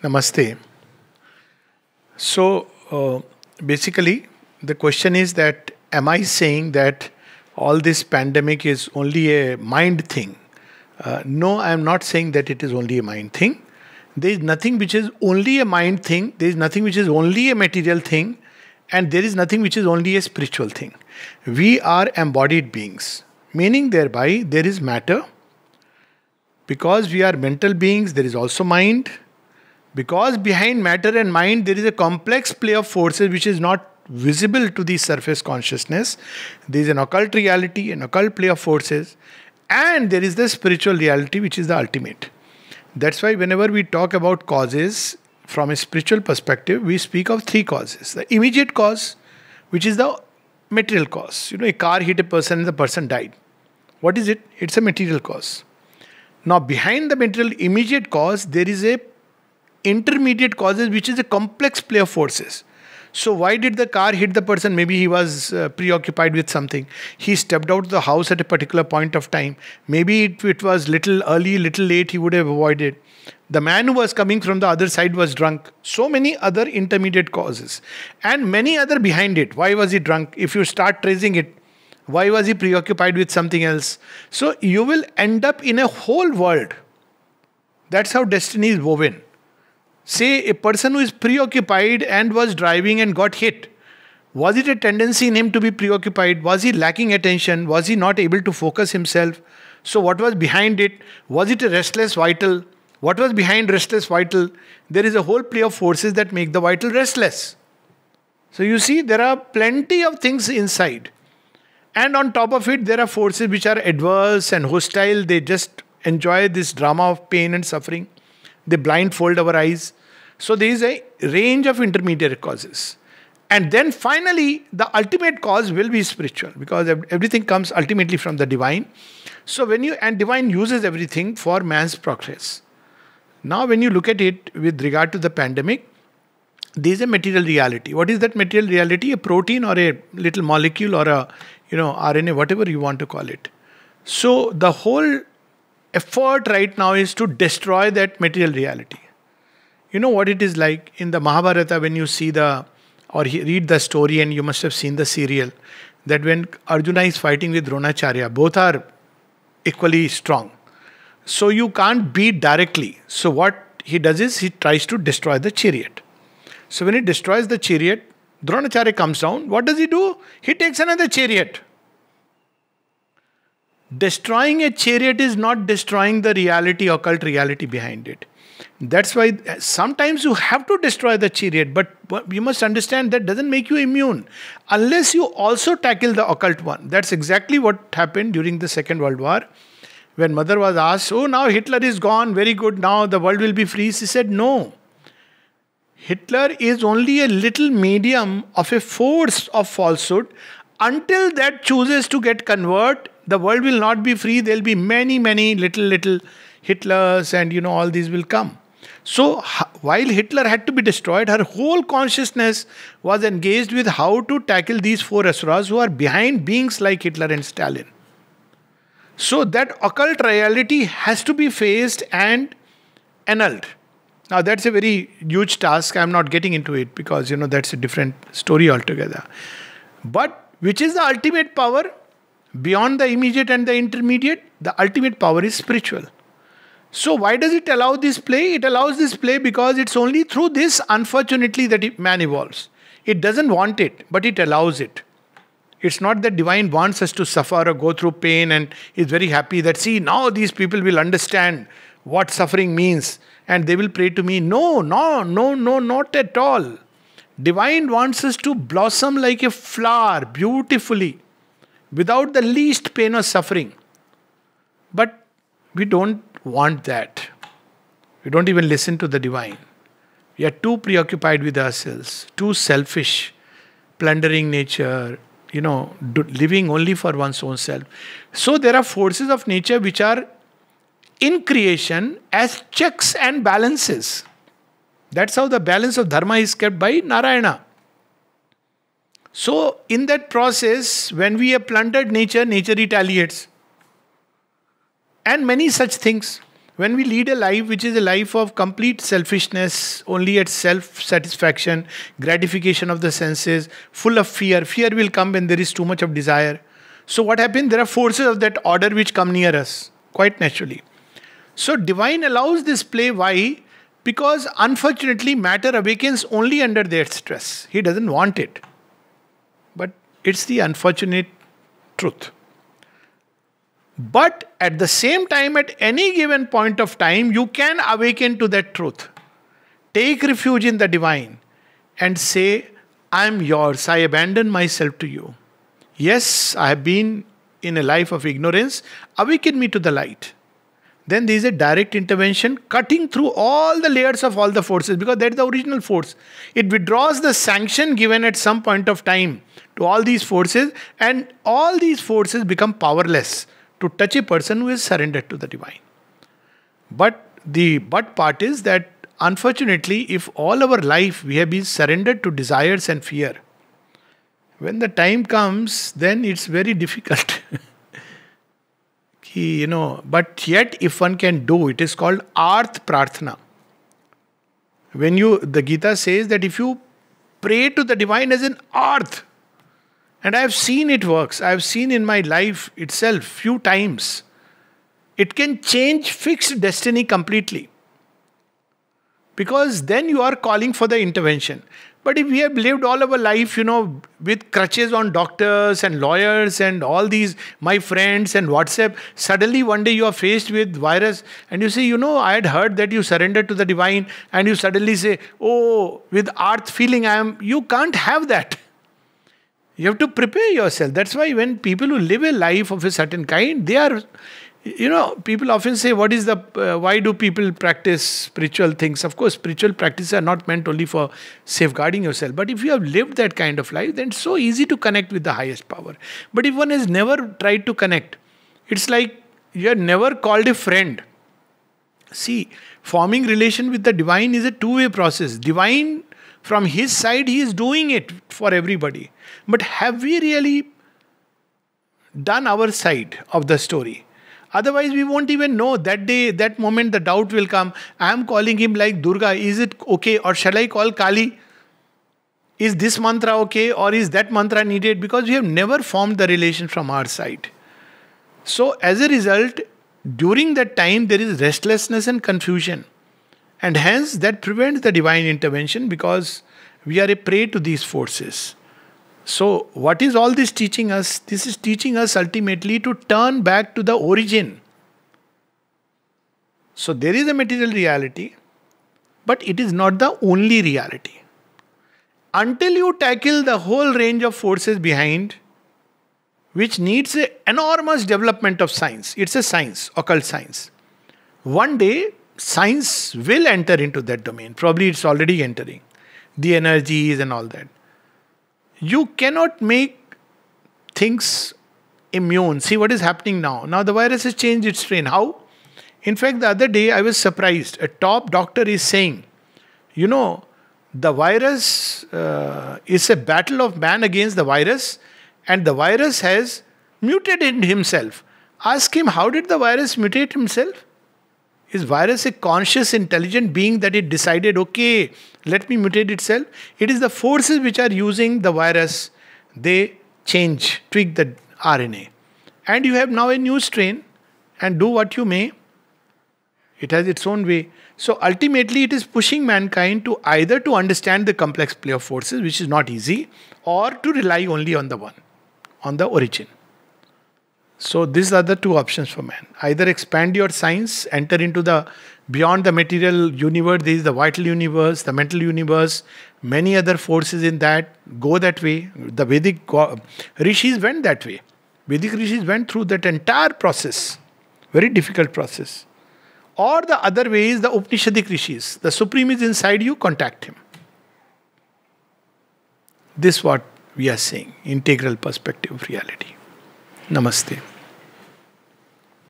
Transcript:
Namaste. So, basically, the question is that am I saying that all this pandemic is only a mind thing? No, I am not saying that it is only a mind thing. There is nothing which is only a mind thing, there is nothing which is only a material thing, and there is nothing which is only a spiritual thing. We are embodied beings, meaning thereby there is matter. Because we are mental beings, there is also mind. Because behind matter and mind, there is a complex play of forces which is not visible to the surface consciousness. There is an occult reality, an occult play of forces, and there is the spiritual reality which is the ultimate. That's why, whenever we talk about causes from a spiritual perspective, we speak of three causes. The immediate cause, which is the material cause. A car hit a person and the person died. What is it? It's a material cause. Now, behind the material immediate cause, there is a intermediate causes, which is a complex play of forces. So why did the car hit the person? Maybe he was preoccupied with something. He stepped out of the house at a particular point of time. Maybe it was little early, little late, he would have avoided. The man who was coming from the other side was drunk. So many other intermediate causes. And many other behind it. Why was he drunk? If you start tracing it, why was he preoccupied with something else? So you will end up in a whole world. That's how destiny is woven. Say a person who is preoccupied and was driving and got hit. Was it a tendency in him to be preoccupied? Was he lacking attention? Was he not able to focus himself? So what was behind it? Was it a restless vital? What was behind restless vital? There is a whole play of forces that make the vital restless. So you see, there are plenty of things inside. And on top of it, there are forces which are adverse and hostile. They just enjoy this drama of pain and suffering. They blindfold our eyes. So there is a range of intermediate causes. And then finally, the ultimate cause will be spiritual, because everything comes ultimately from the divine. So and divine uses everything for man's progress. Now when you look at it with regard to the pandemic, there is a material reality. What is that material reality? A protein or a little molecule or a RNA, whatever you want to call it. So the whole effort right now is to destroy that material reality. You know what it is like in the Mahabharata when you see read the story, and you must have seen the serial, that when Arjuna is fighting with Dronacharya, both are equally strong. So you can't beat directly. So what he does is he tries to destroy the chariot. So when he destroys the chariot, Dronacharya comes down. What does he do? He takes another chariot. Destroying a chariot is not destroying the reality, occult reality behind it. That's why sometimes you have to destroy the chariot, but you must understand that doesn't make you immune unless you also tackle the occult one. That's exactly what happened during the Second World War. When mother was asked, oh, now Hitler is gone, very good, now the world will be free. She said, no. Hitler is only a little medium of a force of falsehood. Until that chooses to get convert, the world will not be free. There will be many, many little Hitlers, and all these will come. So while Hitler had to be destroyed, her whole consciousness was engaged with how to tackle these four asuras who are behind beings like Hitler and Stalin. So that occult reality has to be faced and annulled. Now that's a very huge task. I'm not getting into it because that's a different story altogether. But which is the ultimate power? Beyond the immediate and the intermediate, the ultimate power is spiritual. So why does it allow this play? It allows this play because it's only through this, unfortunately, that man evolves. It doesn't want it, but it allows it. It's not that divine wants us to suffer or go through pain and is very happy that, see, now these people will understand what suffering means and they will pray to me. No, not at all. Divine wants us to blossom like a flower beautifully, without the least pain or suffering. But we don't want that. We don't even listen to the divine. We are too preoccupied with ourselves, too selfish, plundering nature, living only for one's own self. So there are forces of nature which are in creation as checks and balances. That's how the balance of dharma is kept by Narayana. So in that process, when we have plundered nature, nature retaliates. And many such things. When we lead a life which is a life of complete selfishness, only at self-satisfaction, gratification of the senses, full of fear, fear will come when there is too much of desire. So what happens? There are forces of that order which come near us, quite naturally. So divine allows this play. Why? Because unfortunately matter awakens only under their stress. He doesn't want it. But it's the unfortunate truth. But at the same time, at any given point of time, you can awaken to that truth. Take refuge in the divine and say, I am yours. I abandon myself to you. Yes, I have been in a life of ignorance. Awaken me to the light. Then there is a direct intervention cutting through all the layers of all the forces, because that is the original force. It withdraws the sanction given at some point of time to all these forces, and all these forces become powerless to touch a person who is surrendered to the divine. But the part is that unfortunately, if all our life we have been surrendered to desires and fear, when the time comes, then it's very difficult. But yet if one can do, it is called Arth Prarthana. The Gita says that if you pray to the divine as an Arth, and I have seen it works, I have seen in my life itself few times, it can change fixed destiny completely. Because then you are calling for the intervention. But if we have lived all our life, with crutches on doctors and lawyers and all these, my friends and WhatsApp, suddenly one day you are faced with virus and you say, I had heard that you surrendered to the divine, and you suddenly say, oh, with Arth feeling you can't have that. You have to prepare yourself. That's why when people who live a life of a certain kind, they are, people often say, why do people practice spiritual things? Of course, spiritual practices are not meant only for safeguarding yourself. But if you have lived that kind of life, then it's so easy to connect with the highest power. But if one has never tried to connect, it's like you have never called a friend. See, forming relation with the divine is a two-way process. Divine, from his side, he is doing it for everybody. But have we really done our side of the story? Otherwise, we won't even know. That day, that moment, the doubt will come. I am calling him like Durga. Is it okay? Or shall I call Kali? Is this mantra okay? Or is that mantra needed? Because we have never formed the relation from our side. So, as a result, during that time, there is restlessness and confusion. And hence, that prevents the divine intervention, because we are a prey to these forces. So, what is all this teaching us? This is teaching us ultimately to turn back to the origin. So, there is a material reality, but it is not the only reality. Until you tackle the whole range of forces behind, which needs an enormous development of science. It's a science, occult science. One day, science will enter into that domain. Probably it's already entering. The energies and all that. You cannot make things immune. See what is happening now. Now the virus has changed its strain. How? In fact, the other day I was surprised. A top doctor is saying, the virus is a battle of man against the virus, and the virus has mutated himself. Ask him, how did the virus mutate himself? Is virus a conscious, intelligent being that it decided, okay, let me mutate itself? It is the forces which are using the virus. They change, tweak the RNA. And you have now a new strain, and do what you may, it has its own way. So ultimately it is pushing mankind to either to understand the complex play of forces, which is not easy, or to rely only on the one, on the origin. So these are the two options for man. Either expand your science, enter into the beyond the material universe. There is the vital universe, the mental universe, many other forces in that. Go that way. The Vedic rishis went that way. Vedic rishis went through that entire process. Very difficult process. Or the other way is the Upanishadic rishis. The Supreme is inside you, contact him. This is what we are saying. Integral perspective of reality. Namaste.